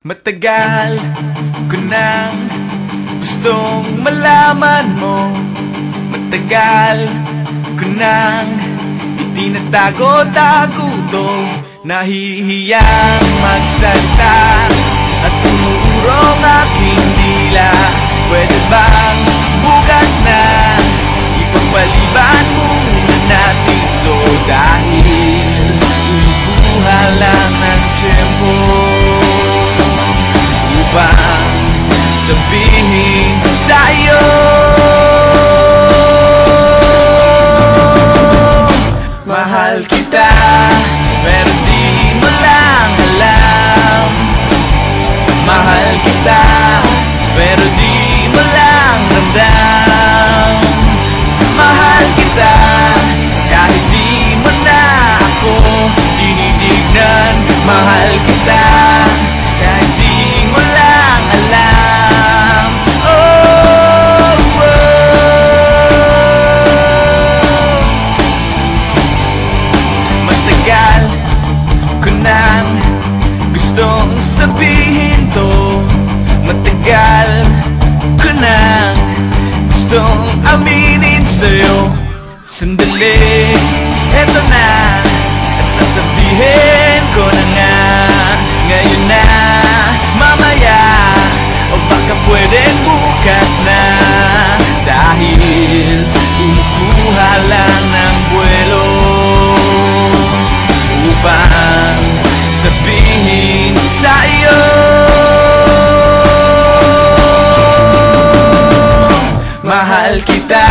Matagal ko nang gustong malaman mo. Matagal ko nang itinatago-tago to. Nahihiyang magsalita at umuurong aking dila. Pwede bang bukas na ipagpaliban muna natin to? Dahil inubuha lang ng tiyempo upang sabihin sa'yo mahal kita, pero di mo lang alam. Mahal kita, pero di mo lang ramdam. Mahal kita, kahit di mo na ako tinitignan. Mahal kita, kahit di mo lang alam. Oh, oh. Matagal ko nang gustong sabihin to. Matagal ko nang gustong aminin sa'yo. Sandali, eto na, at sasabihin ko na nga. Ngayon na, mamaya, o baka pwedeng bukas na. Dahil kumukuha lang ng buwelo upang sabihin sa'yo mahal kita,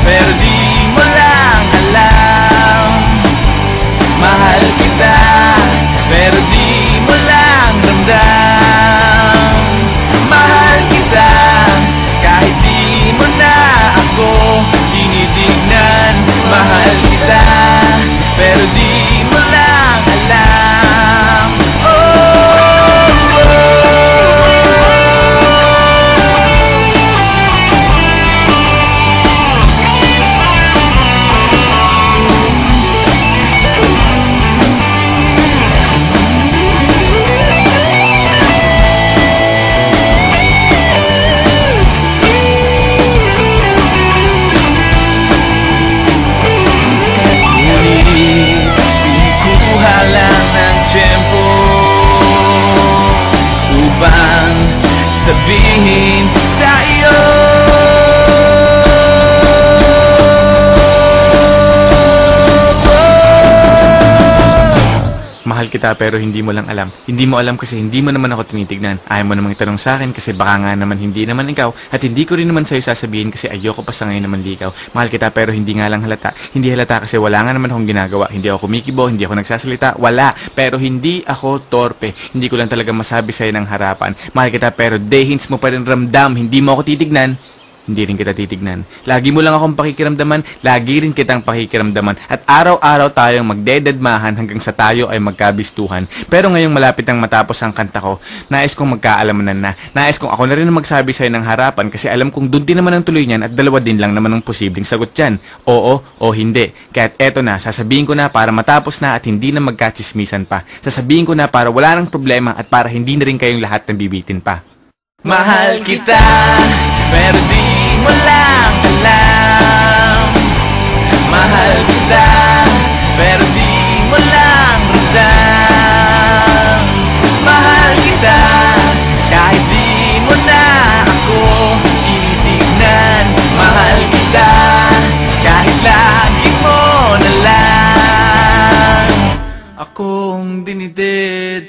pero di mo lang alam. Mahal kita, pero di mo lang ramdam. Mahal kita, kahit di mo na ako tinitignan. Mahal kita, pero di mo lang alam. Oh, oh. Sabihin sa iyo mahal kita, pero hindi mo lang alam. Hindi mo alam kasi hindi mo naman ako tinitignan. Ayaw mo namang itanong sa akin kasi baka nga naman hindi naman ikaw. At hindi ko rin naman sa'yo sasabihin kasi ayoko pa sa ngayon naman ikaw. Mahal kita, pero hindi nga lang halata. Hindi halata kasi wala nga naman akong ginagawa. Hindi ako kumikibo, hindi ako nagsasalita. Wala. Pero hindi ako torpe. Hindi ko lang talaga masabi sa'yo ng harapan. Mahal kita, pero hints mo pa rin ramdam. Hindi mo ako titignan. Hindi rin kita titignan. Lagi mo lang akong pakikiramdaman, lagi rin kitang pakikiramdaman. At araw-araw tayong magdededmahan hanggang sa tayo ay magkabistuhan. Pero ngayong malapit nang matapos ang kanta ko, nais kong magkaalamanan na. Nais kong ako na rin ang magsabi sa'yo ng harapan kasi alam kong doon din naman ang tuloy niyan at dalawa din lang naman ang posibleng sagot dyan. Oo o hindi. Kaya't eto na, sasabihin ko na para matapos na at hindi na magkachismisan pa. Sasabihin ko na para wala nang problema at para hindi na rin kayong lahat nabibitin pa. Mahal kita, pero di mo lang alam. Mahal kita, pero di mo lang ramdam. Mahal kita, kahit di mo na ako tinitignan. Mahal kita, kahit lagi mo na lang akong dinidid.